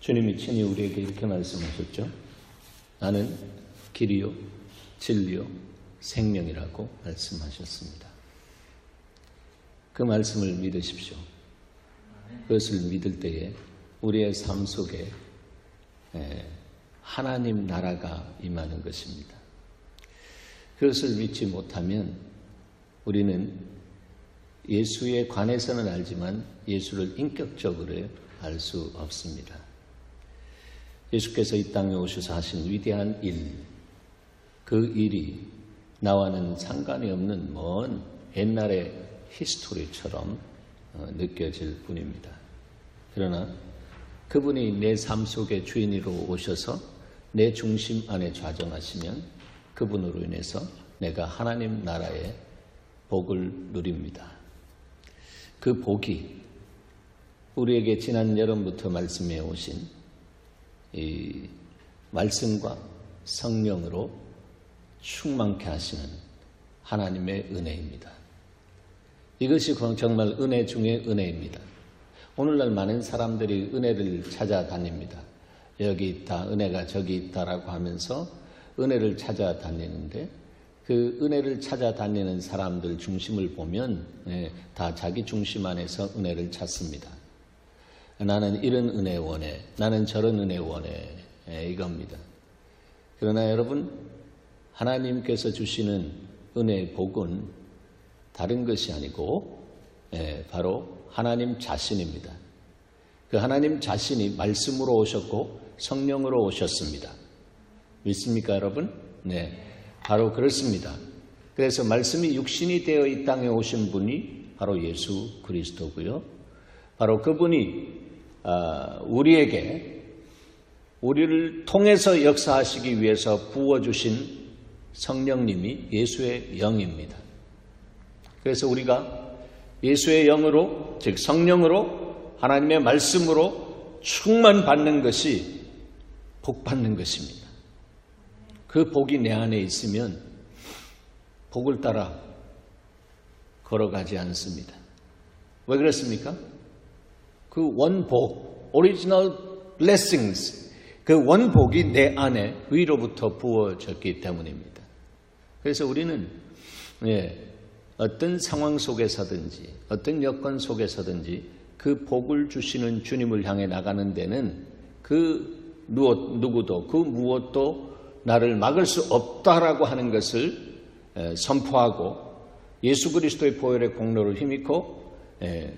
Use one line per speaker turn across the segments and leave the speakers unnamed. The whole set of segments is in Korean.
주님이 친히 우리에게 이렇게 말씀하셨죠. 나는 길이요 진리요 생명이라고 말씀하셨습니다. 그 말씀을 믿으십시오. 그것을 믿을 때에 우리의 삶 속에 하나님 나라가 임하는 것입니다. 그것을 믿지 못하면 우리는 예수에 관해서는 알지만 예수를 인격적으로 알 수 없습니다. 예수께서 이 땅에 오셔서 하신 위대한 일, 그 일이 나와는 상관이 없는 먼 옛날의 히스토리처럼 느껴질 뿐입니다. 그러나 그분이 내 삶 속의 주인으로 오셔서 내 중심 안에 좌정하시면 그분으로 인해서 내가 하나님 나라의 복을 누립니다. 그 복이 우리에게 지난 여름부터 말씀해 오신 이 말씀과 성령으로 충만케 하시는 하나님의 은혜입니다. 이것이 정말 은혜 중에 은혜입니다. 오늘날 많은 사람들이 은혜를 찾아다닙니다. 여기 있다, 은혜가 저기 있다라고 하면서 은혜를 찾아다니는데 그 은혜를 찾아다니는 사람들 중심을 보면 다 자기 중심 안에서 은혜를 찾습니다. 나는 이런 은혜 원해, 나는 저런 은혜 원해, 이겁니다. 그러나 여러분, 하나님께서 주시는 은혜의 복은 다른 것이 아니고 바로 하나님 자신입니다. 그 하나님 자신이 말씀으로 오셨고 성령으로 오셨습니다. 믿습니까, 여러분? 네, 바로 그렇습니다. 그래서 말씀이 육신이 되어 이 땅에 오신 분이 바로 예수 그리스도고요. 바로 그분이 우리를 통해서 역사하시기 위해서 부어주신 성령님이 예수의 영입니다. 그래서 우리가 예수의 영으로, 즉 성령으로 하나님의 말씀으로 충만받는 것이 복받는 것입니다. 그 복이 내 안에 있으면 복을 따라 걸어가지 않습니다. 왜 그렇습니까? 그 원복, original blessings, 그 원복이 내 안에 위로부터 부어졌기 때문입니다. 그래서 우리는 어떤 상황 속에서든지 어떤 여건 속에서든지 그 복을 주시는 주님을 향해 나가는 데는 그 누구도 그 무엇도 나를 막을 수 없다라고 하는 것을 선포하고 예수 그리스도의 보혈의 공로를 힘입고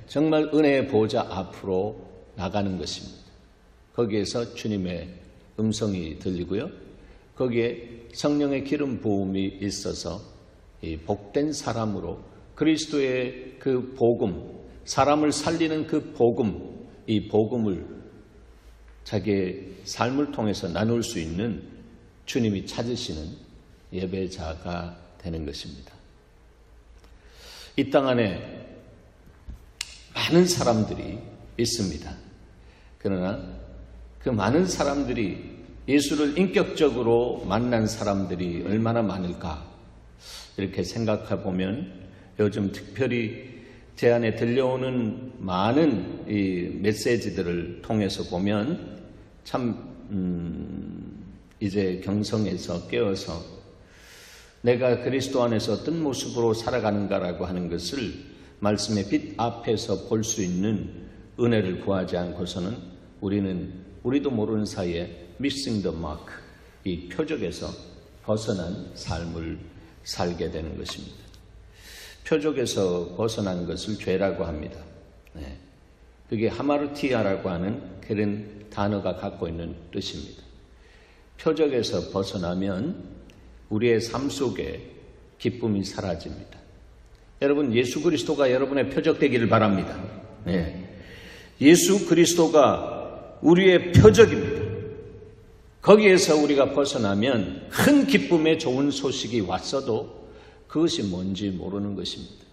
정말 은혜의 보좌 앞으로 나가는 것입니다. 거기에서 주님의 음성이 들리고요. 거기에 성령의 기름 부음이 있어서 이 복된 사람으로 그리스도의 그 복음, 사람을 살리는 그 복음, 이 복음을 자기의 삶을 통해서 나눌 수 있는 주님이 찾으시는 예배자가 되는 것입니다. 이 땅 안에 많은 사람들이 있습니다. 그러나 그 많은 사람들이 예수를 인격적으로 만난 사람들이 얼마나 많을까 이렇게 생각해 보면 요즘 특별히 제 안에 들려오는 많은 이 메시지들을 통해서 보면 참 이제 경성에서 깨어서 내가 그리스도 안에서 어떤 모습으로 살아가는가라고 하는 것을 말씀의 빛 앞에서 볼 수 있는 은혜를 구하지 않고서는 우리도 모르는 사이에 missing the mark, 이 표적에서 벗어난 삶을 살게 되는 것입니다. 표적에서 벗어난 것을 죄라고 합니다. 그게 하마르티아라고 하는 그런 단어가 갖고 있는 뜻입니다. 표적에서 벗어나면 우리의 삶 속에 기쁨이 사라집니다. 여러분, 예수 그리스도가 여러분의 표적 되기를 바랍니다. 예수 그리스도가 우리의 표적입니다. 거기에서 우리가 벗어나면 큰 기쁨의 좋은 소식이 왔어도 그것이 뭔지 모르는 것입니다.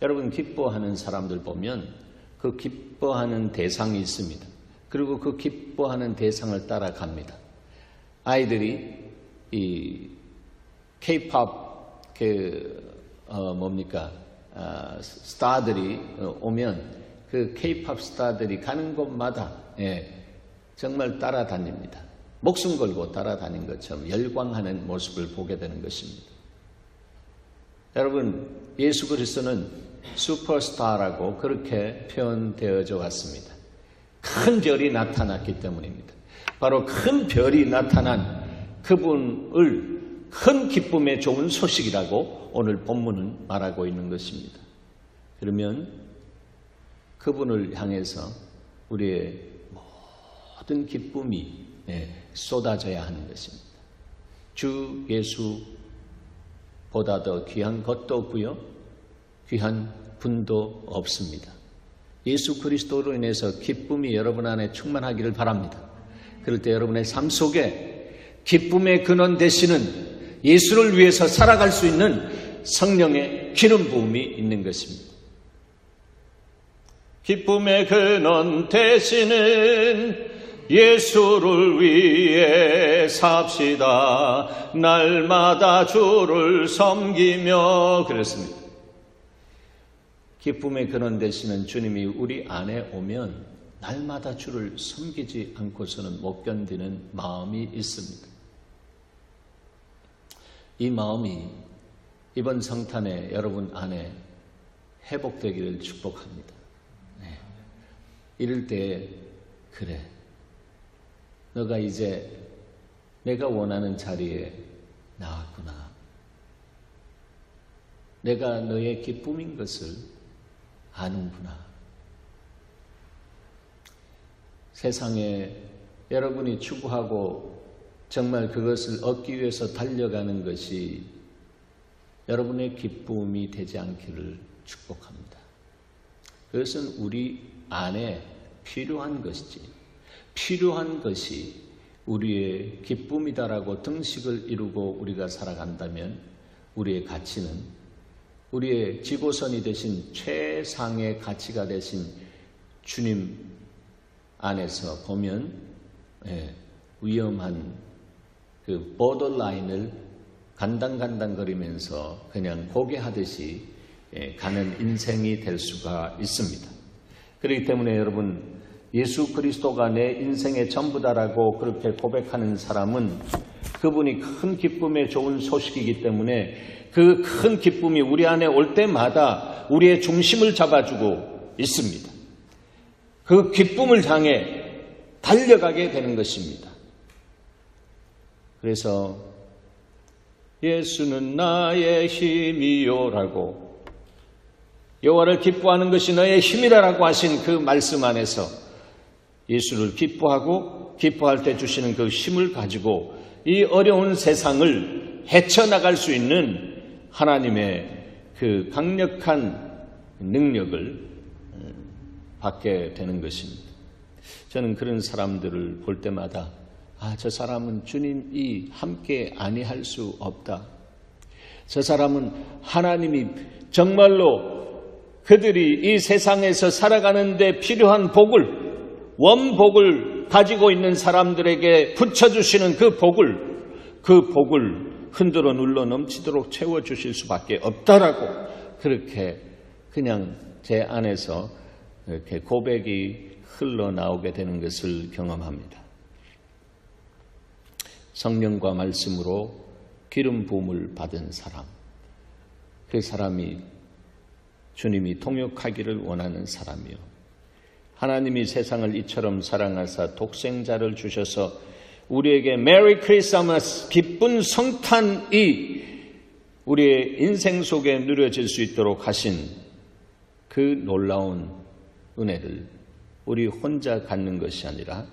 여러분, 기뻐하는 사람들 보면 그 기뻐하는 대상이 있습니다. 그리고 그 기뻐하는 대상을 따라갑니다. 아이들이 이 K-pop 스타들이 오면 그 K-pop 스타들이 가는 곳마다 정말 따라다닙니다. 목숨 걸고 따라다닌 것처럼 열광하는 모습을 보게 되는 것입니다. 여러분, 예수 그리스도는 슈퍼스타라고 그렇게 표현되어져 왔습니다. 큰 별이 나타났기 때문입니다. 바로 큰 별이 나타난 그분을 큰 기쁨의 좋은 소식이라고 오늘 본문은 말하고 있는 것입니다. 그러면 그분을 향해서 우리의 모든 기쁨이 쏟아져야 하는 것입니다. 주 예수보다 더 귀한 것도 없고요, 귀한 분도 없습니다. 예수 그리스도로 인해서 기쁨이 여러분 안에 충만하기를 바랍니다. 그럴 때 여러분의 삶 속에 기쁨의 근원 되시는 예수를 위해서 살아갈 수 있는 성령의 기름 부음이 있는 것입니다. 기쁨의 근원 되시는 예수를 위해 삽시다. 날마다 주를 섬기며. 그랬습니다. 기쁨의 근원 되시는 주님이 우리 안에 오면 날마다 주를 섬기지 않고서는 못 견디는 마음이 있습니다. 이 마음이 이번 성탄에 여러분 안에 회복되기를 축복합니다. 이럴 때 그래, 너가 이제 내가 원하는 자리에 나왔구나. 내가 너의 기쁨인 것을 아는구나. 세상에 여러분이 추구하고 정말 그것을 얻기 위해서 달려가는 것이 여러분의 기쁨이 되지 않기를 축복합니다. 그것은 우리 안에 필요한 것이지, 필요한 것이 우리의 기쁨이다라고 등식을 이루고 우리가 살아간다면 우리의 가치는 우리의 지고선이 되신 최상의 가치가 되신 주님 안에서 보면 위험한 그 보더라인을 간당간당거리면서 그냥 고개하듯이 가는 인생이 될 수가 있습니다. 그렇기 때문에 여러분, 예수 그리스도가 내 인생의 전부다라고 그렇게 고백하는 사람은 그분이 큰 기쁨의 좋은 소식이기 때문에 그 큰 기쁨이 우리 안에 올 때마다 우리의 중심을 잡아주고 있습니다. 그 기쁨을 향해 달려가게 되는 것입니다. 그래서 예수는 나의 힘이요라고, 여호와를 기뻐하는 것이 너의 힘이라고 하신 그 말씀 안에서 예수를 기뻐하고 기뻐할 때 주시는 그 힘을 가지고 이 어려운 세상을 헤쳐나갈 수 있는 하나님의 그 강력한 능력을 받게 되는 것입니다. 저는 그런 사람들을 볼 때마다 저 사람은 주님이 함께 아니할 수 없다. 저 사람은 하나님이 정말로 그들이 이 세상에서 살아가는 데 필요한 복을, 원복을 가지고 있는 사람들에게 붙여주시는 그 복을 흔들어 눌러 넘치도록 채워주실 수밖에 없다라고 그렇게 그냥 제 안에서 이렇게 고백이 흘러나오게 되는 것을 경험합니다. 성령과 말씀으로 기름 부음을 받은 사람, 그 사람이 주님이 통역하기를 원하는 사람이요, 하나님이 세상을 이처럼 사랑하사 독생자를 주셔서 우리에게 메리 크리스마스, 기쁜 성탄이 우리의 인생 속에 누려질 수 있도록 하신 그 놀라운 은혜를 우리 혼자 갖는 것이 아니라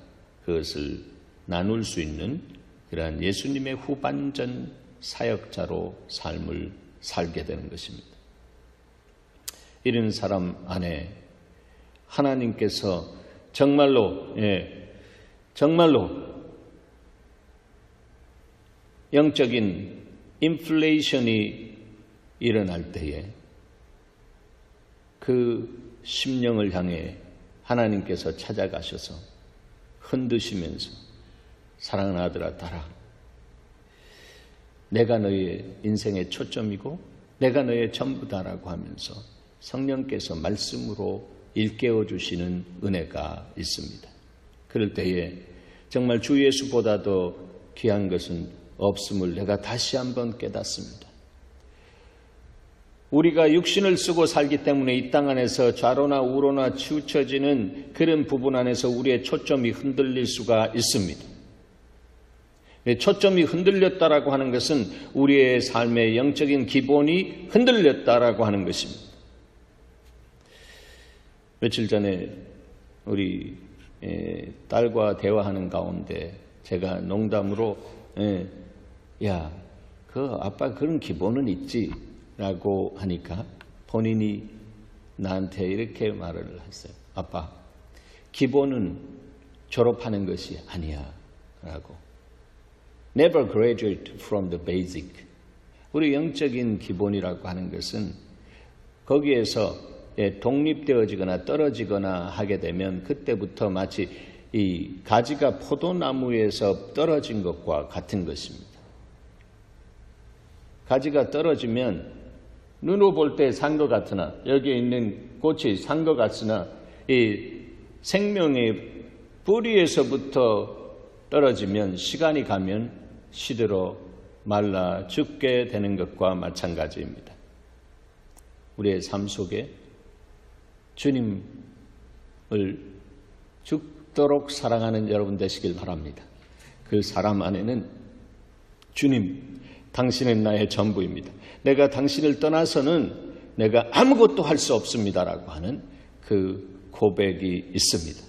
그것을 나눌 수 있는 그러한 예수님의 후반전 사역자로 삶을 살게 되는 것입니다. 이런 사람 안에 하나님께서 정말로 영적인 인플레이션이 일어날 때에 그 심령을 향해 하나님께서 찾아가셔서 흔드시면서 사랑하는 아들아 따라, 내가 너의 인생의 초점이고 내가 너의 전부다라고 하면서 성령께서 말씀으로 일깨워 주시는 은혜가 있습니다. 그럴 때에 정말 주 예수보다도 귀한 것은 없음을 내가 다시 한번 깨닫습니다. 우리가 육신을 쓰고 살기 때문에 이 땅 안에서 좌로나 우로나 치우쳐지는 그런 부분 안에서 우리의 초점이 흔들릴 수가 있습니다. 초점이 흔들렸다라고 하는 것은 우리의 삶의 영적인 기본이 흔들렸다라고 하는 것입니다. 며칠 전에 우리 딸과 대화하는 가운데 제가 농담으로 야, 아빠 그런 기본은 있지 라고 하니까 본인이 나한테 이렇게 말을 했어요. 아빠, 기본은 졸업하는 것이 아니야 라고. Never graduate from the basic. 우리 영적인 기본이라고 하는 것은 거기에서 독립되어지거나 떨어지거나 하게 되면 그때부터 마치 이 가지가 포도나무에서 떨어진 것과 같은 것입니다. 가지가 떨어지면 눈으로 볼 때 산 것 같으나 여기에 있는 꽃이 산 것 같으나 이 생명의 뿌리에서부터 떨어지면 시간이 가면 시들어 말라 죽게 되는 것과 마찬가지입니다. 우리의 삶 속에 주님을 죽도록 사랑하는 여러분 되시길 바랍니다. 그 사람 안에는 주님, 당신은 나의 전부입니다. 내가 당신을 떠나서는 내가 아무것도 할 수 없습니다라고 하는 그 고백이 있습니다.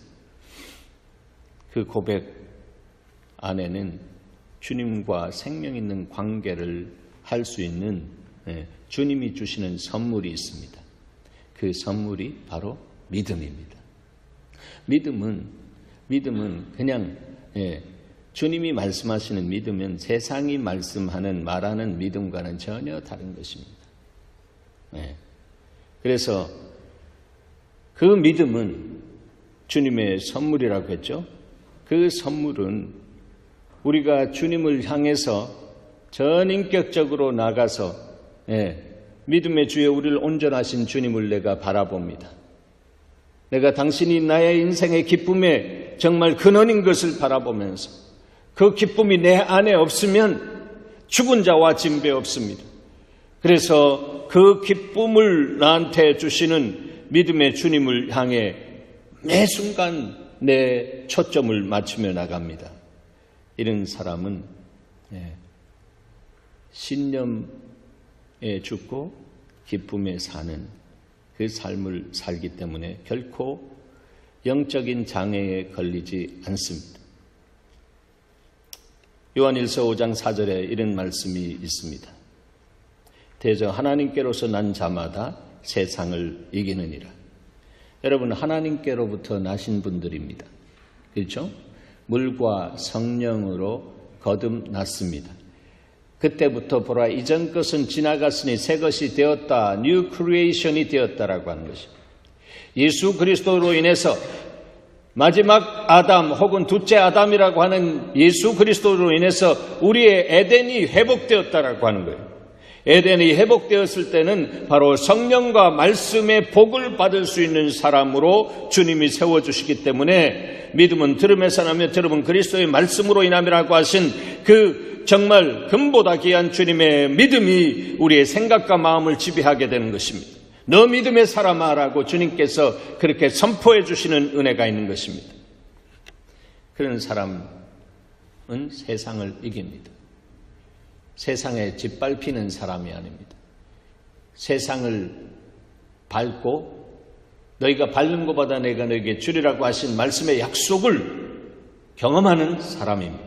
그 고백 안에는 주님과 생명 있는 관계를 할 수 있는 주님이 주시는 선물이 있습니다. 그 선물이 바로 믿음입니다. 믿음은 그냥 주님이 말씀하시는 믿음은 세상이 말하는 믿음과는 전혀 다른 것입니다. 그래서 그 믿음은 주님의 선물이라고 했죠. 그 선물은 우리가 주님을 향해서 전인격적으로 나가서 믿음의 주에 우리를 온전하신 주님을 내가 바라봅니다. 내가 당신이 나의 인생의 기쁨의 정말 근원인 것을 바라보면서 그 기쁨이 내 안에 없으면 죽은 자와 진배 없습니다. 그래서 그 기쁨을 나한테 주시는 믿음의 주님을 향해 매 순간 내 초점을 맞추며 나갑니다. 이런 사람은 신념에 죽고 기쁨에 사는 그 삶을 살기 때문에 결코 영적인 장애에 걸리지 않습니다. 요한일서 5장 4절에 이런 말씀이 있습니다. 대저 하나님께로서 난 자마다 세상을 이기느니라. 여러분, 하나님께로부터 나신 분들입니다. 그렇죠? 물과 성령으로 거듭났습니다. 그때부터 보라, 이전 것은 지나갔으니 새 것이 되었다. New creation이 되었다라고 하는 것입니다. 예수 그리스도로 인해서 마지막 아담 혹은 둘째 아담이라고 하는 예수 그리스도로 인해서 우리의 에덴이 회복되었다라고 하는 거예요. 에덴이 회복되었을 때는 바로 성령과 말씀의 복을 받을 수 있는 사람으로 주님이 세워주시기 때문에 믿음은 들음에서 나며 들음은 그리스도의 말씀으로 인함이라고 하신 그 정말 금보다 귀한 주님의 믿음이 우리의 생각과 마음을 지배하게 되는 것입니다. 너 믿음의 사람아라고 주님께서 그렇게 선포해 주시는 은혜가 있는 것입니다. 그런 사람은 세상을 이깁니다. 세상에 짓밟히는 사람이 아닙니다. 세상을 밟고 너희가 밟는 것보다 내가 너희에게 주리라고 하신 말씀의 약속을 경험하는 사람입니다.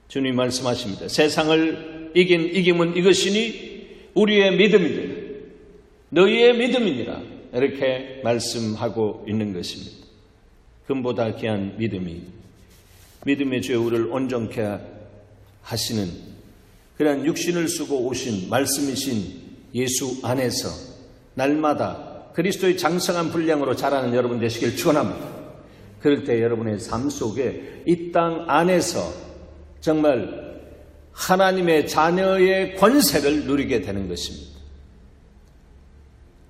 주님 말씀하십니다. 세상을 이긴 이김은 이것이니 우리의 믿음이니라. 너희의 믿음이니라. 이렇게 말씀하고 있는 것입니다. 금보다 귀한 믿음의 주에 우리를 온전케 하시는 그런 육신을 쓰고 오신 말씀이신 예수 안에서 날마다 그리스도의 장성한 분량으로 자라는 여러분 되시길 축원합니다. 그럴 때 여러분의 삶 속에 이 땅 안에서 정말 하나님의 자녀의 권세를 누리게 되는 것입니다.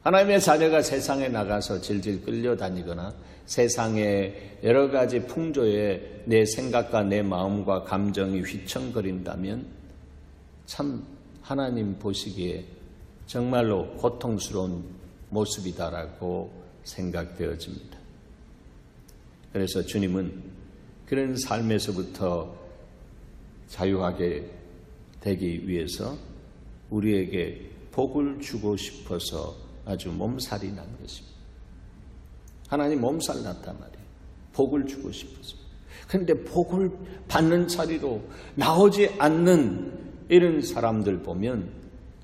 하나님의 자녀가 세상에 나가서 질질 끌려다니거나 세상의 여러 가지 풍조에 내 생각과 내 마음과 감정이 휘청거린다면 참 하나님 보시기에 정말로 고통스러운 모습이다라고 생각되어집니다. 그래서 주님은 그런 삶에서부터 자유하게 되기 위해서 우리에게 복을 주고 싶어서 아주 몸살이 난 것입니다. 하나님 몸살 났단 말이에요. 복을 주고 싶어서. 그런데 복을 받는 자리로 나오지 않는 이런 사람들 보면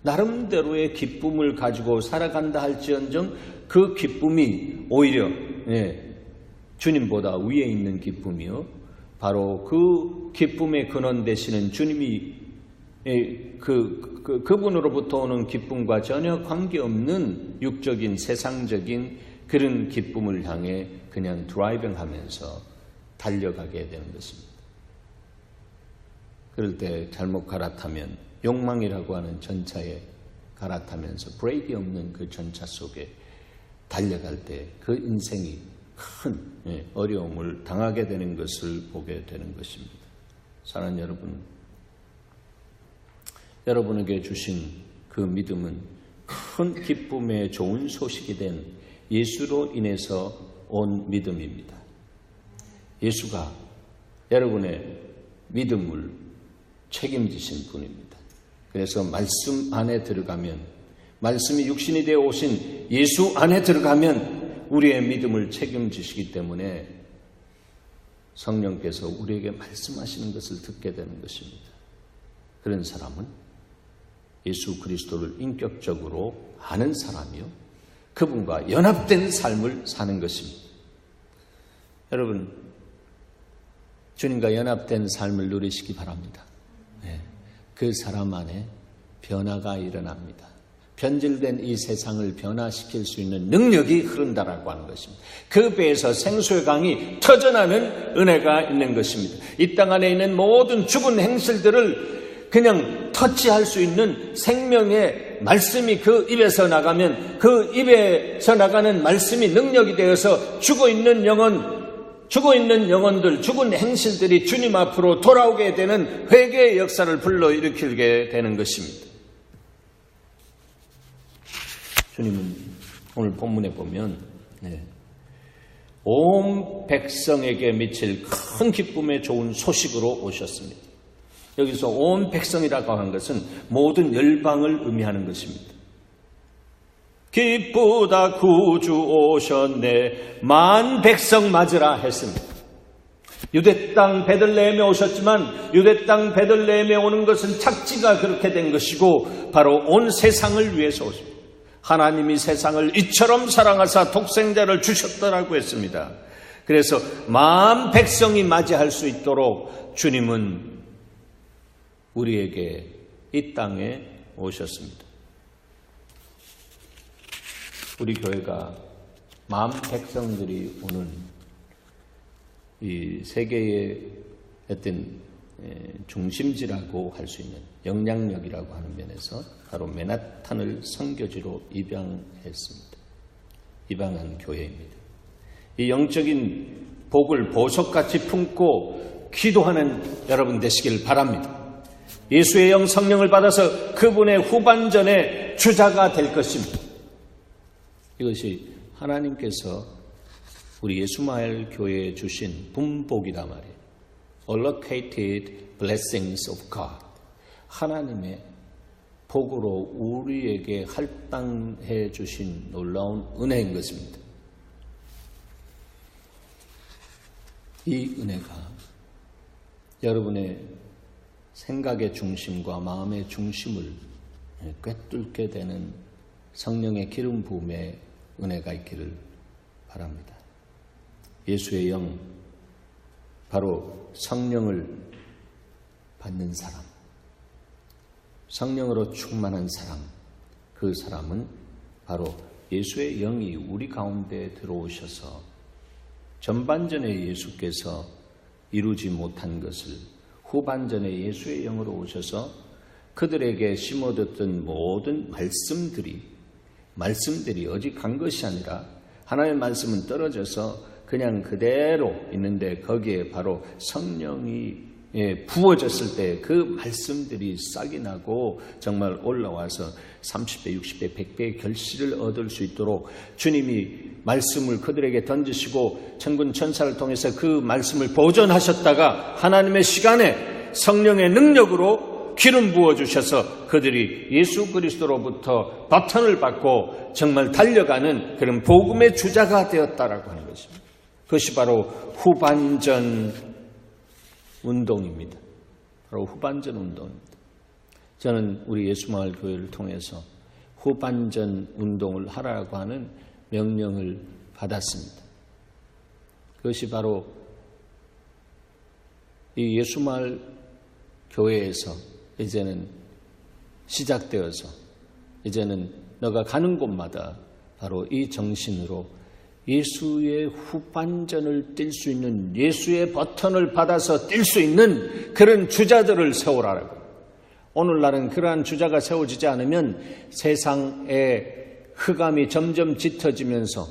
나름대로의 기쁨을 가지고 살아간다 할지언정 그 기쁨이 오히려 주님보다 위에 있는 기쁨이요. 바로 그 기쁨의 근원 되시는 주님이 그분으로부터 오는 기쁨과 전혀 관계없는 육적인 세상적인 그런 기쁨을 향해 그냥 드라이빙하면서 달려가게 되는 것입니다. 그럴 때 잘못 갈아타면 욕망이라고 하는 전차에 갈아타면서 브레이크 없는 그 전차 속에 달려갈 때 그 인생이 큰 어려움을 당하게 되는 것을 보게 되는 것입니다. 사랑하는 여러분, 여러분에게 주신 그 믿음은 큰 기쁨의 좋은 소식이 된 예수로 인해서 온 믿음입니다. 예수가 여러분의 믿음을 책임지신 분입니다. 그래서 말씀 안에 들어가면, 말씀이 육신이 되어 오신 예수 안에 들어가면 우리의 믿음을 책임지시기 때문에 성령께서 우리에게 말씀하시는 것을 듣게 되는 것입니다. 그런 사람은 예수 그리스도를 인격적으로 아는 사람이요, 그분과 연합된 삶을 사는 것입니다. 여러분, 주님과 연합된 삶을 누리시기 바랍니다. 그 사람 안에 변화가 일어납니다. 변질된 이 세상을 변화시킬 수 있는 능력이 흐른다라고 하는 것입니다. 그 배에서 생수의 강이 터져나는 은혜가 있는 것입니다. 이 땅 안에 있는 모든 죽은 행실들을 그냥 터치할 수 있는 생명의 말씀이 그 입에서 나가면 그 입에서 나가는 말씀이 능력이 되어서 죽어있는 영혼들, 죽은 행실들이 주님 앞으로 돌아오게 되는 회개의 역사를 불러일으키게 되는 것입니다. 주님은 오늘 본문에 보면 온 백성에게 미칠 큰 기쁨의 좋은 소식으로 오셨습니다. 여기서 온 백성이라고 하는 것은 모든 열방을 의미하는 것입니다. 기쁘다 구주 오셨네 만 백성 맞으라 했습니다. 유대 땅 베들레헴에 오셨지만 유대 땅 베들레헴에 오는 것은 착지가 그렇게 된 것이고 바로 온 세상을 위해서 오십니다. 하나님이 세상을 이처럼 사랑하사 독생자를 주셨더라고 했습니다. 그래서 만 백성이 맞이할 수 있도록 주님은 우리에게 이 땅에 오셨습니다. 우리 교회가 만 백성들이 오는 이 세계의 어떤 중심지라고 할 수 있는 영향력이라고 하는 면에서 바로 맨하탄을 선교지로 입양했습니다. 입양한 교회입니다. 이 영적인 복을 보석같이 품고 기도하는 여러분 되시길 바랍니다. 예수의 영 성령을 받아서 그분의 후반전의 주자가 될 것입니다. 이것이 하나님께서 우리 예수마을 교회에 주신 분복이다 말이에요. Allocated blessings of God. 하나님의 복으로 우리에게 할당해 주신 놀라운 은혜인 것입니다. 이 은혜가 여러분의 생각의 중심과 마음의 중심을 꿰뚫게 되는 성령의 기름 부음의 은혜가 있기를 바랍니다. 예수의 영, 바로 성령을 받는 사람, 성령으로 충만한 사람, 그 사람은 바로 예수의 영이 우리 가운데 들어오셔서 전반전에 예수께서 이루지 못한 것을 후반전에 예수의 영으로 오셔서 그들에게 심어뒀던 모든 말씀들이 말씀들이 어직한 것이 아니라 하나님의 말씀은 떨어져서 그냥 그대로 있는데 거기에 바로 성령이 부어졌을 때 그 말씀들이 싹이 나고 정말 올라와서 30배, 60배, 100배의 결실을 얻을 수 있도록 주님이 말씀을 그들에게 던지시고 천군 천사를 통해서 그 말씀을 보존하셨다가 하나님의 시간에 성령의 능력으로 기름 부어주셔서 그들이 예수 그리스도로부터 바톤을 받고 정말 달려가는 그런 복음의 주자가 되었다라고 하는 것입니다. 그것이 바로 후반전 운동입니다. 바로 후반전 운동입니다. 저는 우리 예수마을 교회를 통해서 후반전 운동을 하라고 하는 명령을 받았습니다. 그것이 바로 이 예수마을 교회에서 이제는 시작되어서 이제는 너가 가는 곳마다 바로 이 정신으로 예수의 후반전을 뛸 수 있는, 예수의 버튼을 받아서 뛸 수 있는 그런 주자들을 세우라고. 오늘날은 그러한 주자가 세워지지 않으면 세상의 흑암이 점점 짙어지면서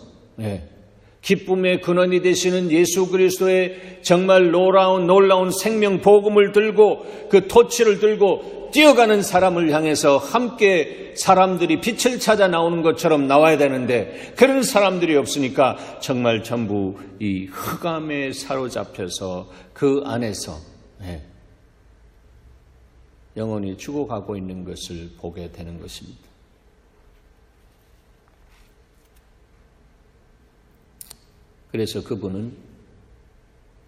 기쁨의 근원이 되시는 예수 그리스도의 정말 놀라운 생명 복음을 들고 그 토치를 들고 뛰어가는 사람을 향해서 함께 사람들이 빛을 찾아 나오는 것처럼 나와야 되는데 그런 사람들이 없으니까 정말 전부 이 흑암에 사로잡혀서 그 안에서 영혼이 죽어가고 있는 것을 보게 되는 것입니다. 그래서 그분은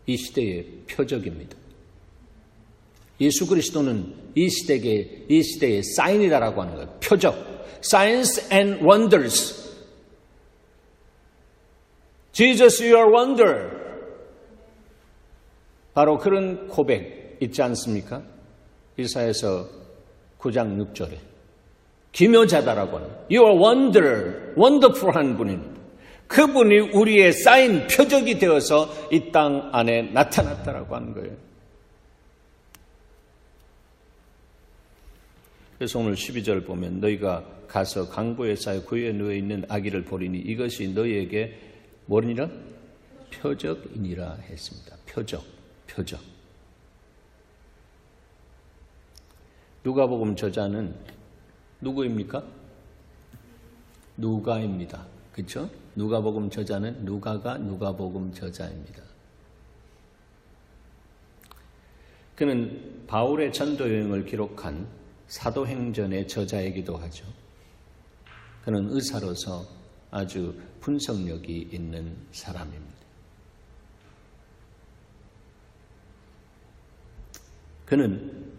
이 시대의 표적입니다. 예수 그리스도는 이 시대의 사인이다라고 하는 거예요. 표적. Signs and wonders. Jesus, you are wonder. 바로 그런 고백 있지 않습니까? 이사야서 9장 6절에 기묘자다라고 하는 You are wonder, wonderful한 분입니다. 그분이 우리의 사인, 표적이 되어서 이 땅 안에 나타났다라고 하는 거예요. 그래서 오늘 12절 보면 너희가 가서 강보에 쌓여 구유에 누워있는 아기를 보리니 이것이 너희에게 뭐니라? 표적이니라 했습니다. 표적. 누가복음 저자는 누구입니까? 누가입니다. 그렇죠? 누가복음 저자는 누가가 누가복음 저자입니다. 그는 바울의 전도 여행을 기록한 사도행전의 저자이기도 하죠. 그는 의사로서 아주 분석력이 있는 사람입니다. 그는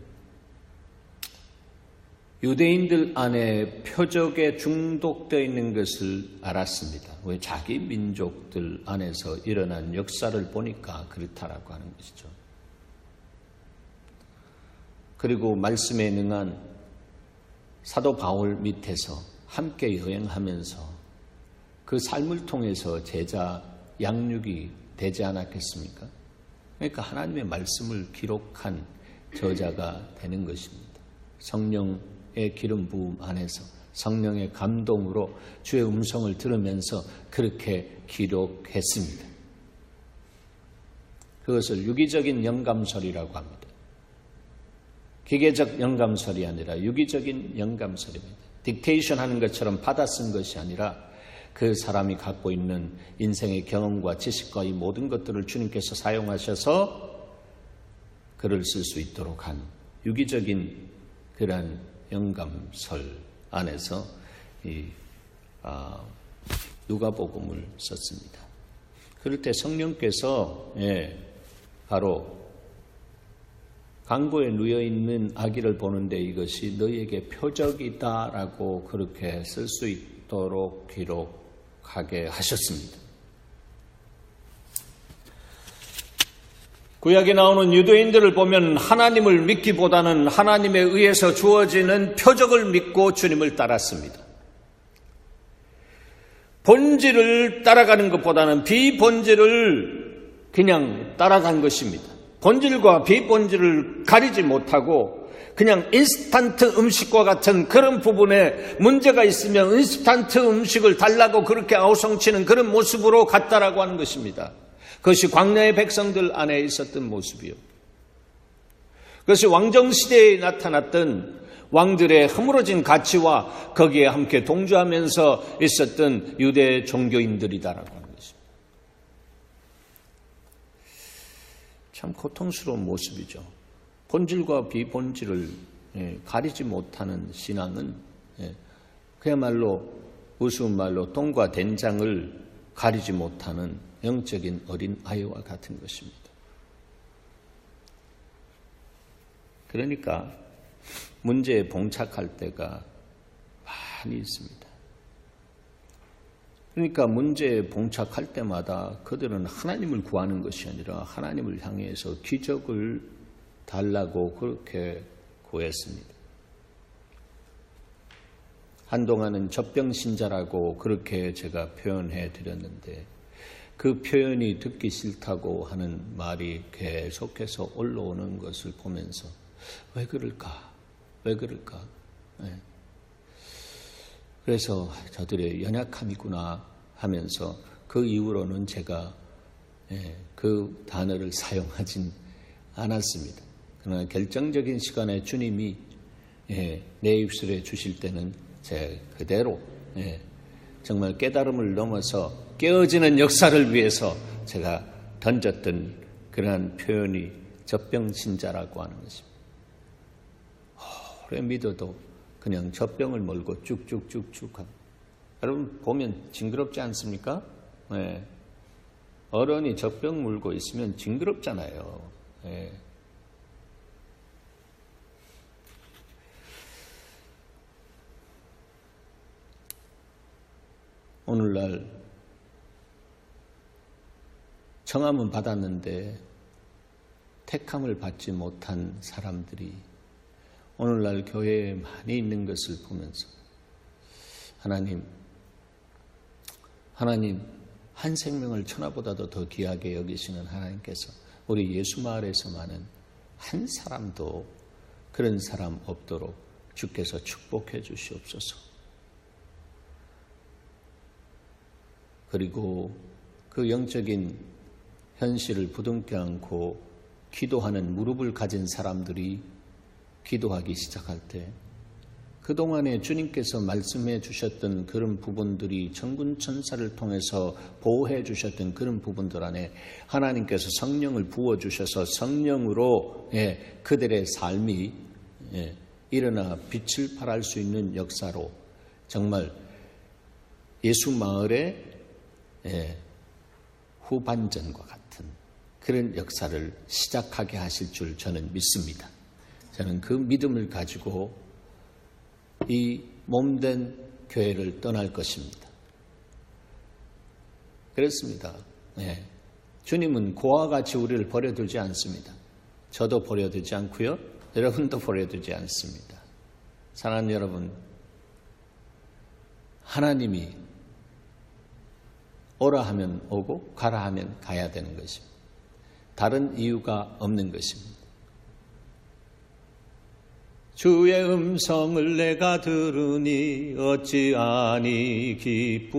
유대인들 안에 표적에 중독되어 있는 것을 알았습니다. 왜 자기 민족들 안에서 일어난 역사를 보니까 그렇다라고 하는 것이죠. 그리고 말씀에 능한 사도 바울 밑에서 함께 여행하면서 그 삶을 통해서 제자 양육이 되지 않았겠습니까? 그러니까 하나님의 말씀을 기록한 저자가 되는 것입니다. 성령의 기름 부음 안에서 성령의 감동으로 주의 음성을 들으면서 그렇게 기록했습니다. 그것을 유기적인 영감설이라고 합니다. 기계적 영감설이 아니라 유기적인 영감설입니다. 딕테이션 하는 것처럼 받아 쓴 것이 아니라 그 사람이 갖고 있는 인생의 경험과 지식과 이 모든 것들을 주님께서 사용하셔서 글을 쓸 수 있도록 한 유기적인 그런 영감설 안에서 누가복음을 썼습니다. 그럴 때 성령께서 바로 강보에 누워있는 아기를 보는데 이것이 너희에게 표적이다라고 그렇게 쓸 수 있도록 기록하게 하셨습니다. 구약에 나오는 유대인들을 보면 하나님을 믿기보다는 하나님에 의해서 주어지는 표적을 믿고 주님을 따랐습니다. 본질을 따라가는 것보다는 비본질을 그냥 따라간 것입니다. 본질과 비본질을 가리지 못하고 그냥 인스턴트 음식과 같은 그런 부분에 문제가 있으면 인스턴트 음식을 달라고 그렇게 아우성치는 그런 모습으로 갔다라고 하는 것입니다. 그것이 광야의 백성들 안에 있었던 모습이요. 그것이 왕정시대에 나타났던 왕들의 허물어진 가치와 거기에 함께 동조하면서 있었던 유대 종교인들이다라고 하는 것입니다. 참 고통스러운 모습이죠. 본질과 비본질을 가리지 못하는 신앙은 그야말로 우스운 말로 똥과 된장을 가리지 못하는 영적인 어린 아이와 같은 것입니다. 그러니까 문제에 봉착할 때가 많이 있습니다. 그러니까 문제에 봉착할 때마다 그들은 하나님을 구하는 것이 아니라 하나님을 향해서 기적을 달라고 그렇게 구했습니다. 한동안은 젖병신자라고 그렇게 제가 표현해 드렸는데 그 표현이 듣기 싫다고 하는 말이 계속해서 올라오는 것을 보면서 왜 그럴까? 왜 그럴까? 그래서 저들의 연약함이구나 하면서 그 이후로는 제가 그 단어를 사용하진 않았습니다. 그러나 결정적인 시간에 주님이 내 입술에 주실 때는 제 그대로 정말 깨달음을 넘어서 깨어지는 역사를 위해서 제가 던졌던 그러한 표현이 젖병신자라고 하는 것입니다. 오래 믿어도 그냥 젖병을 몰고 쭉쭉쭉쭉 하고. 여러분 보면 징그럽지 않습니까? 어른이 젖병 물고 있으면 징그럽잖아요. 오늘날 청함은 받았는데 택함을 받지 못한 사람들이 오늘날 교회에 많이 있는 것을 보면서 하나님 한 생명을 천하보다도 더 귀하게 여기시는 하나님께서 우리 예수마을에서만은 한 사람도 그런 사람 없도록 주께서 축복해 주시옵소서. 그리고 그 영적인 현실을 부둥켜 안고 기도하는 무릎을 가진 사람들이 기도하기 시작할 때 그동안에 주님께서 말씀해 주셨던 그런 부분들이 천군 천사를 통해서 보호해 주셨던 그런 부분들 안에 하나님께서 성령을 부어주셔서 성령으로 그들의 삶이 일어나 빛을 발할 수 있는 역사로 정말 예수 마을의 후반전과 같은 그런 역사를 시작하게 하실 줄 저는 믿습니다. 저는 그 믿음을 가지고 이 몸된 교회를 떠날 것입니다. 그렇습니다. 주님은 고와 같이 우리를 버려두지 않습니다. 저도 버려두지 않고요. 여러분도 버려두지 않습니다. 사랑하는 여러분, 하나님이 오라 하면 오고 가라 하면 가야 되는 것입니다. 다른 이유가 없는 것입니다. 주의 음성을 내가 들으니 어찌 아니 기쁠까.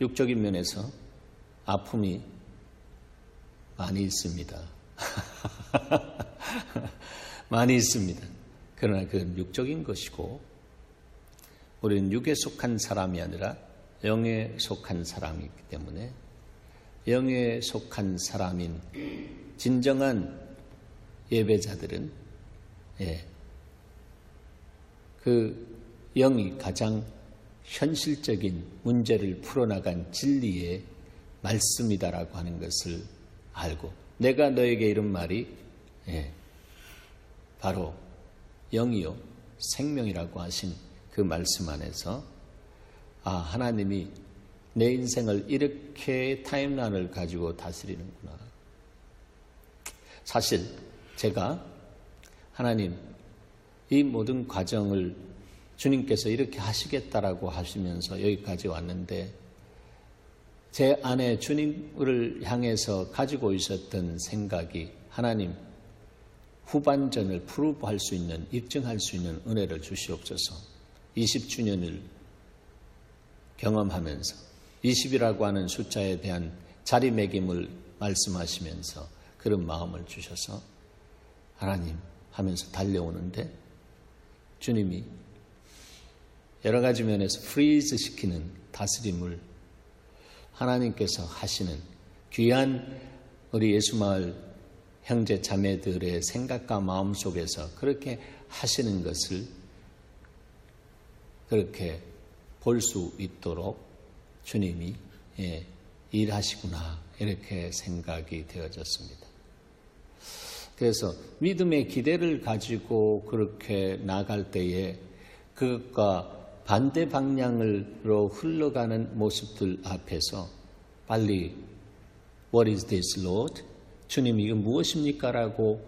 육적인 면에서 아픔이 많이 있습니다. 많이 있습니다. 그러나 그건 육적인 것이고 우리는 육에 속한 사람이 아니라 영에 속한 사람이기 때문에 영에 속한 사람인 진정한 예배자들은 그 영이 가장 현실적인 문제를 풀어나간 진리의 말씀이다라고 하는 것을 알고 내가 너에게 이런 말이 바로 영이요 생명이라고 하신 그 말씀 안에서 하나님이 내 인생을 이렇게 타임라인을 가지고 다스리는구나. 사실 제가 하나님 이 모든 과정을 주님께서 이렇게 하시겠다라고 하시면서 여기까지 왔는데 제 안에 주님을 향해서 가지고 있었던 생각이 하나님 후반전을 프루브할 수 있는, 입증할 수 있는 은혜를 주시옵소서. 20주년을 경험하면서 20이라고 하는 숫자에 대한 자리매김을 말씀하시면서 그런 마음을 주셔서 하나님 하면서 달려오는데 주님이 여러 가지 면에서 프리즈 시키는 다스림을 하나님께서 하시는 귀한 우리 예수마을 형제 자매들의 생각과 마음 속에서 그렇게 하시는 것을 그렇게 볼 수 있도록 주님이 일하시구나 이렇게 생각이 되어졌습니다. 그래서 믿음의 기대를 가지고 그렇게 나갈 때에 그것과 반대 방향으로 흘러가는 모습들 앞에서 빨리 What is this, Lord? 주님이 이거 무엇입니까? 라고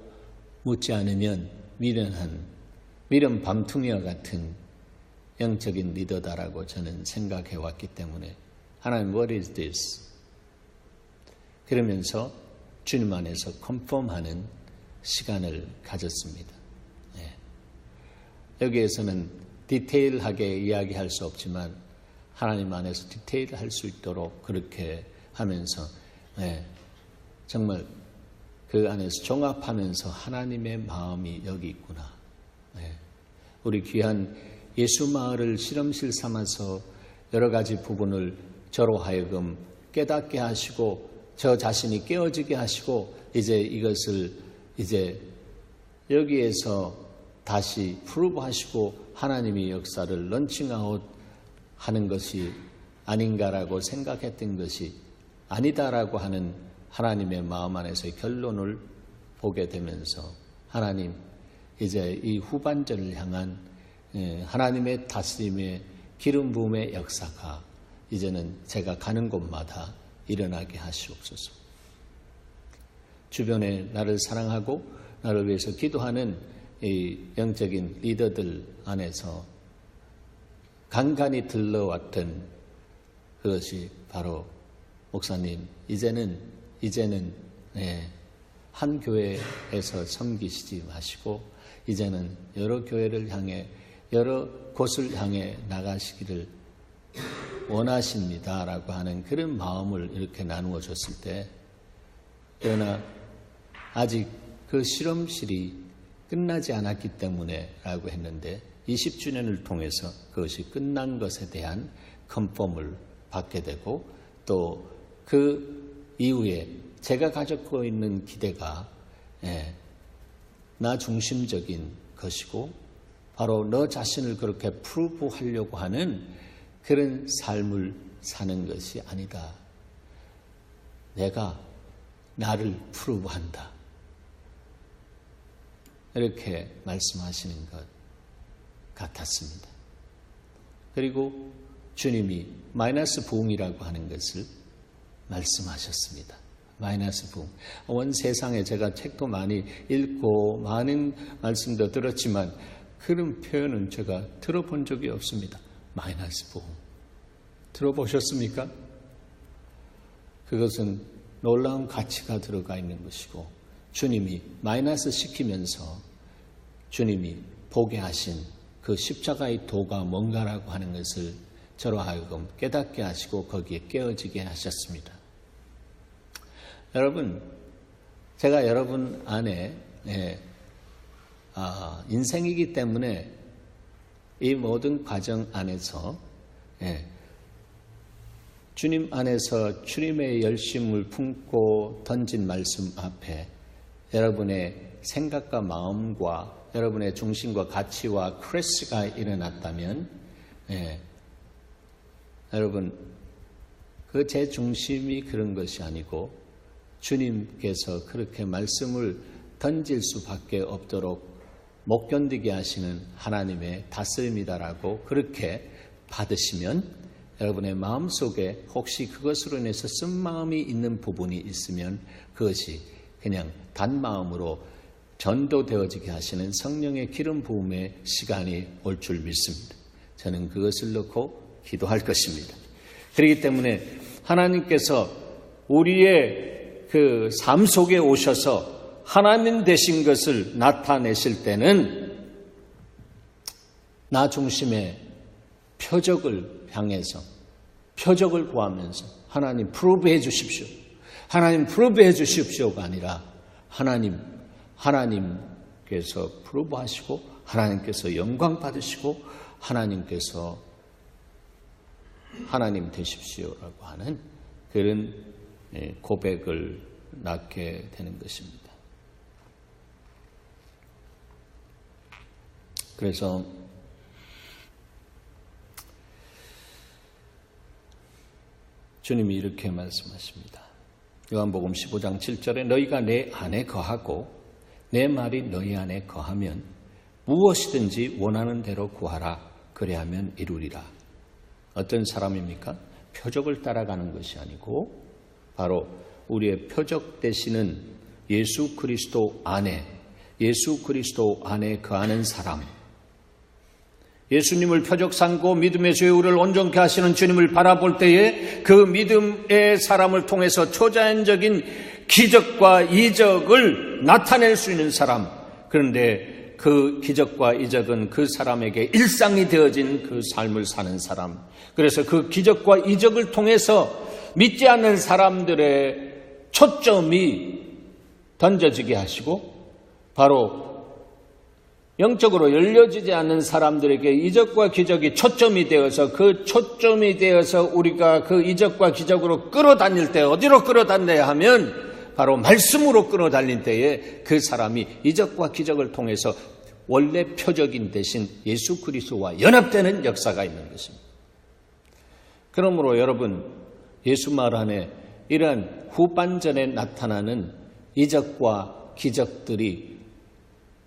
묻지 않으면 미련 밤퉁이와 같은 영적인 리더다라고 저는 생각해 왔기 때문에 하나님 What is this? 그러면서 주님 안에서 컨펌하는 시간을 가졌습니다. 여기에서는 디테일하게 이야기할 수 없지만 하나님 안에서 디테일할 수 있도록 그렇게 하면서 정말 그 안에서 종합하면서 하나님의 마음이 여기 있구나. 우리 귀한 예수마을을 실험실 삼아서 여러 가지 부분을 저로 하여금 깨닫게 하시고 저 자신이 깨어지게 하시고 이제 이것을 이제 여기에서 다시 프루브하시고 하나님의 역사를 런칭아웃 하는 것이 아닌가라고 생각했던 것이 아니다라고 하는 하나님의 마음 안에서의 결론을 보게 되면서 하나님 이제 이 후반전을 향한 하나님의 다스림의 기름 부음의 역사가 이제는 제가 가는 곳마다 일어나게 하시옵소서. 주변에 나를 사랑하고 나를 위해서 기도하는 이 영적인 리더들 안에서 간간히 들러왔던 그것이 바로 목사님 이제는 한 교회에서 섬기시지 마시고 이제는 여러 교회를 향해 여러 곳을 향해 나가시기를 원하십니다라고 하는 그런 마음을 이렇게 나누어 줬을 때 그러나 아직 그 실험실이 끝나지 않았기 때문에 라고 했는데 20주년을 통해서 그것이 끝난 것에 대한 컨펌을 받게 되고 또 그 이후에 제가 가지고 있는 기대가 나 중심적인 것이고 바로 너 자신을 그렇게 프루브하려고 하는 그런 삶을 사는 것이 아니다. 내가 나를 프루브한다. 이렇게 말씀하시는 것 같았습니다. 그리고 주님이 마이너스 부흥이라고 하는 것을 말씀하셨습니다. 마이너스 부흥. 온 세상에 제가 책도 많이 읽고 많은 말씀도 들었지만 그런 표현은 제가 들어본 적이 없습니다. 마이너스 부흥. 들어보셨습니까? 그것은 놀라운 가치가 들어가 있는 것이고 주님이 마이너스 시키면서 주님이 보게 하신 그 십자가의 도가 뭔가라고 하는 것을 저로 하여금 깨닫게 하시고 거기에 깨어지게 하셨습니다. 여러분, 제가 여러분 안에 인생이기 때문에 이 모든 과정 안에서 주님 안에서 주님의 열심을 품고 던진 말씀 앞에 여러분의 생각과 마음과 여러분의 중심과 가치와 크래시가 일어났다면 여러분 그 제 중심이 그런 것이 아니고 주님께서 그렇게 말씀을 던질 수밖에 없도록 못 견디게 하시는 하나님의 다스림이다라고 그렇게 받으시면 여러분의 마음속에 혹시 그것으로 인해서 쓴 마음이 있는 부분이 있으면 그것이 그냥 단마음으로 전도되어지게 하시는 성령의 기름 부음의 시간이 올 줄 믿습니다. 저는 그것을 놓고 기도할 것입니다. 그렇기 때문에 하나님께서 우리의 그 삶 속에 오셔서 하나님 되신 것을 나타내실 때는 나 중심의 표적을 향해서 표적을 구하면서 하나님 프로브해 주십시오. 하나님 프로브해 주십시오가 아니라 하나님께서 프로브하시고 하나님께서 영광 받으시고 하나님께서 하나님 되십시오라고 하는 그런 고백을 낳게 되는 것입니다. 그래서 주님이 이렇게 말씀하십니다. 요한복음 15장 7절에 너희가 내 안에 거하고 내 말이 너희 안에 거하면 무엇이든지 원하는 대로 구하라. 그래야면 이루리라. 어떤 사람입니까? 표적을 따라가는 것이 아니고 바로 우리의 표적 되시는 예수 그리스도 안에 거하는 사람, 예수님을 표적 삼고 믿음의 죄 우리를 온전케 하시는 주님을 바라볼 때에 그 믿음의 사람을 통해서 초자연적인 기적과 이적을 나타낼 수 있는 사람, 그런데 그 기적과 이적은 그 사람에게 일상이 되어진 그 삶을 사는 사람, 그래서 그 기적과 이적을 통해서 믿지 않는 사람들의 초점이 던져지게 하시고 바로 영적으로 열려지지 않는 사람들에게 이적과 기적이 초점이 되어서 그 초점이 되어서 우리가 그 이적과 기적으로 끌어다닐 때 어디로 끌어다녀야 하면 바로 말씀으로 끌어달린 때에 그 사람이 이적과 기적을 통해서 원래 표적인 대신 예수 그리스도와 연합되는 역사가 있는 것입니다. 그러므로 여러분 예수 말 안에 이러한 후반전에 나타나는 이적과 기적들이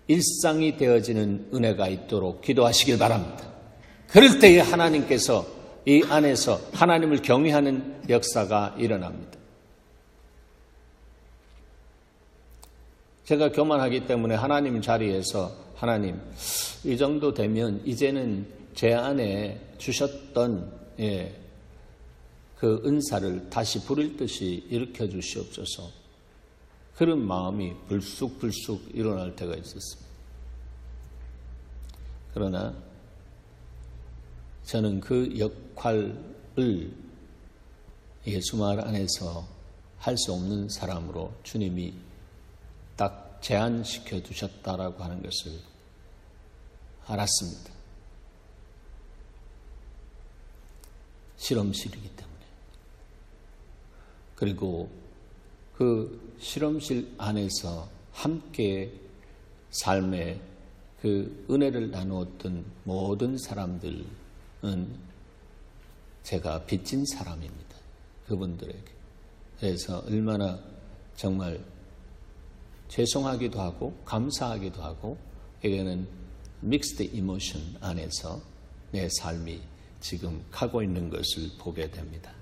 일상이 되어지는 은혜가 있도록 기도하시길 바랍니다. 그럴 때에 하나님께서 이 안에서 하나님을 경외하는 역사가 일어납니다. 제가 교만하기 때문에 하나님 자리에서 하나님 이 정도 되면 이제는 제 안에 주셨던 그 은사를 다시 부릴 듯이 일으켜 주시옵소서. 그런 마음이 불쑥불쑥 일어날 때가 있었습니다. 그러나 저는 그 역할을 예수 말 안에서 할 수 없는 사람으로 주님이 딱 제한시켜 두셨다라고 하는 것을 알았습니다. 실험실이기 때문에. 그리고 그 실험실 안에서 함께 삶의 그 은혜를 나누었던 모든 사람들은 제가 빚진 사람입니다. 그분들에게. 그래서 얼마나 정말 죄송하기도 하고 감사하기도 하고 이게는 믹스드 이모션 안에서 내 삶이 지금 가고 있는 것을 보게 됩니다.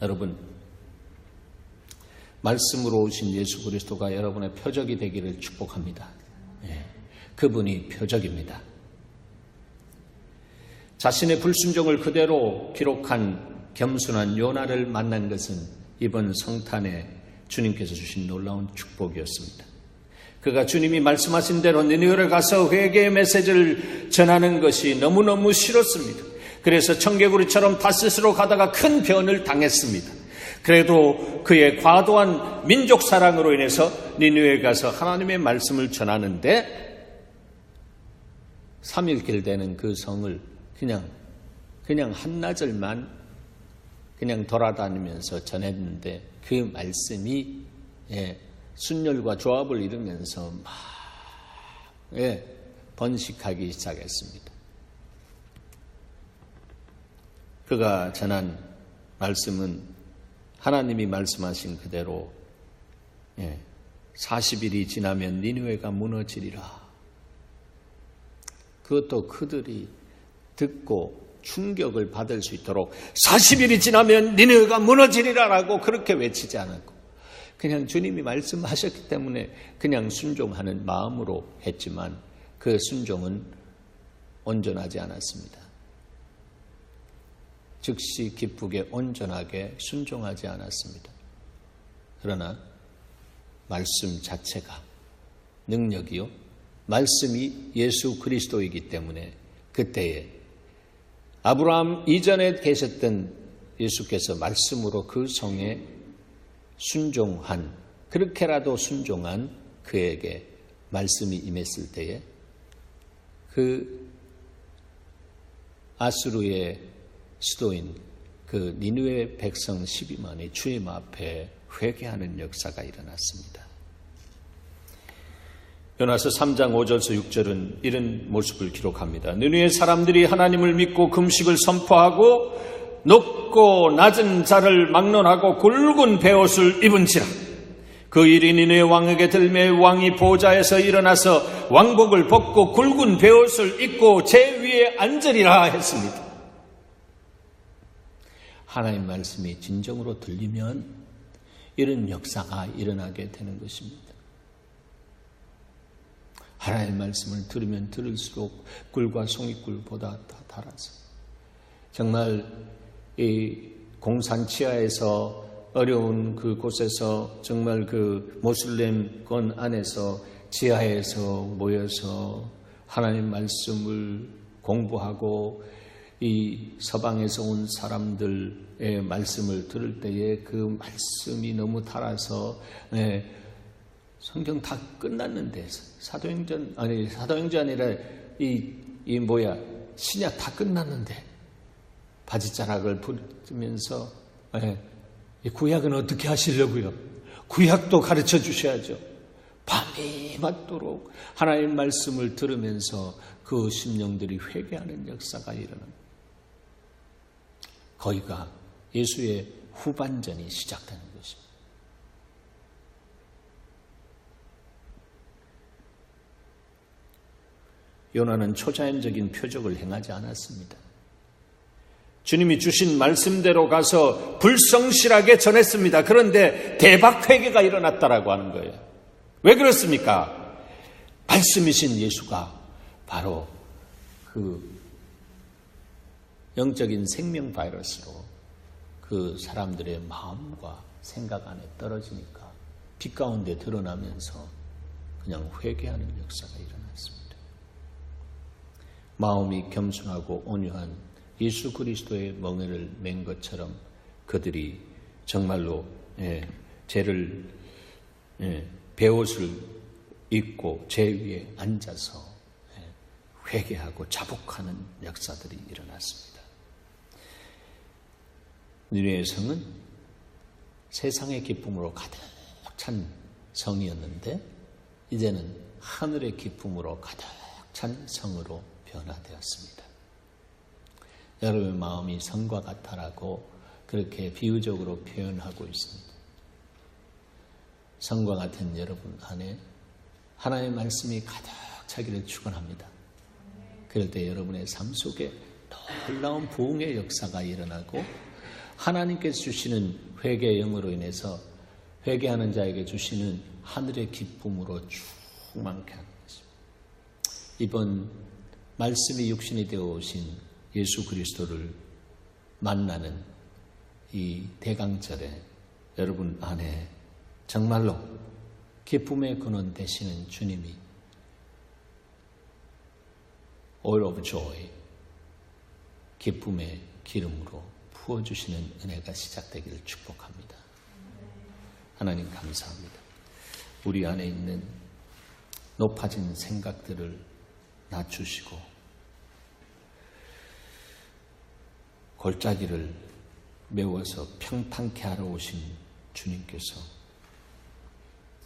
여러분, 말씀으로 오신 예수 그리스도가 여러분의 표적이 되기를 축복합니다. 그분이 표적입니다. 자신의 불순종을 그대로 기록한 겸손한 요나를 만난 것은 이번 성탄에 주님께서 주신 놀라운 축복이었습니다. 그가 주님이 말씀하신 대로 니느웨를 가서 회개의 메시지를 전하는 것이 너무너무 싫었습니다. 그래서 청개구리처럼 다시스로 가다가 큰 변을 당했습니다. 그래도 그의 과도한 민족 사랑으로 인해서 니느웨에 가서 하나님의 말씀을 전하는데 3일길 되는 그 성을 그냥 한나절만 그냥 돌아다니면서 전했는데 그 말씀이 순혈과 조합을 이루면서 막 번식하기 시작했습니다. 그가 전한 말씀은 하나님이 말씀하신 그대로 40일이 지나면 니느웨가 무너지리라. 그것도 그들이 듣고 충격을 받을 수 있도록 40일이 지나면 니느웨가 무너지리라라고 그렇게 외치지 않았고 그냥 주님이 말씀하셨기 때문에 그냥 순종하는 마음으로 했지만 그 순종은 온전하지 않았습니다. 즉시 기쁘게 온전하게 순종하지 않았습니다. 그러나 말씀 자체가 능력이요, 말씀이 예수 그리스도이기 때문에 그때에 아브라함 이전에 계셨던 예수께서 말씀으로 그 성에 순종한, 그렇게라도 순종한 그에게 말씀이 임했을 때에 그 아수르의 수도인 그 니느웨 백성 12만이 주님 앞에 회개하는 역사가 일어났습니다. 요나서 3장 5절에서 6절은 이런 모습을 기록합니다. 니느웨 사람들이 하나님을 믿고 금식을 선포하고 높고 낮은 자를 막론하고 굵은 베옷을 입은지라. 그 일이 니느웨 왕에게 들매 왕이 보좌에서 일어나서 왕복을 벗고 굵은 베옷을 입고 제 위에 앉으리라 했습니다. 하나님 말씀이 진정으로 들리면 이런 역사가 일어나게 되는 것입니다. 하나님 말씀을 들으면 들을수록 꿀과 송이꿀보다 더 달아서 정말 이 공산 치하에서 어려운 그 곳에서 정말 그 모슬렘권 안에서 지하에서 모여서 하나님 말씀을 공부하고 이 서방에서 온 사람들의 말씀을 들을 때에 그 말씀이 너무 달아서 성경 다 끝났는데 사도행전 아니라 신약 다 끝났는데 바지자락을 부르면서 이 구약은 어떻게 하시려고요? 구약도 가르쳐 주셔야죠. 밤이 맞도록 하나님 말씀을 들으면서 그 심령들이 회개하는 역사가 일어납니다. 거기가 예수의 후반전이 시작되는 것입니다. 요나는 초자연적인 표적을 행하지 않았습니다. 주님이 주신 말씀대로 가서 불성실하게 전했습니다. 그런데 대박 회개가 일어났다라고 하는 거예요. 왜 그렇습니까? 말씀이신 예수가 바로 그 영적인 생명 바이러스로 그 사람들의 마음과 생각 안에 떨어지니까 빛 가운데 드러나면서 그냥 회개하는 역사가 일어났습니다. 마음이 겸손하고 온유한 예수 그리스도의 멍에를 맨 것처럼 그들이 정말로 죄를 베옷을 입고 죄 위에 앉아서 회개하고 자복하는 역사들이 일어났습니다. 니느웨 성은 세상의 기쁨으로 가득 찬 성이었는데 이제는 하늘의 기쁨으로 가득 찬 성으로 변화되었습니다. 여러분의 마음이 성과 같아라고 그렇게 비유적으로 표현하고 있습니다. 성과 같은 여러분 안에 하나님의 말씀이 가득 차기를 축원합니다. 그럴 때 여러분의 삶 속에 놀라운 부흥의 역사가 일어나고 하나님께서 주시는 회개의 영으로 인해서 회개하는 자에게 주시는 하늘의 기쁨으로 충만케 하는 것입니다. 이번 말씀이 육신이 되어 오신 예수 그리스도를 만나는 이 대강절에 여러분 안에 정말로 기쁨의 근원 되시는 주님이 oil of joy, 기쁨의 기름으로 부어주시는 은혜가 시작되기를 축복합니다. 하나님 감사합니다. 우리 안에 있는 높아진 생각들을 낮추시고 골짜기를 메워서 평탄케 하러 오신 주님께서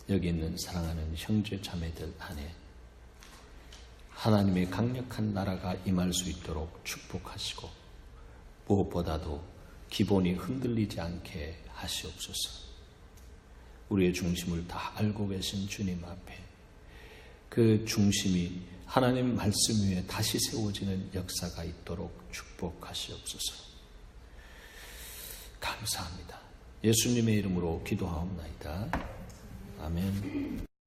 여기 있는 사랑하는 형제 자매들 안에 하나님의 강력한 나라가 임할 수 있도록 축복하시고 무엇보다도 기본이 흔들리지 않게 하시옵소서. 우리의 중심을 다 알고 계신 주님 앞에 그 중심이 하나님 말씀 위에 다시 세워지는 역사가 있도록 축복하시옵소서. 감사합니다. 예수님의 이름으로 기도하옵나이다. 아멘.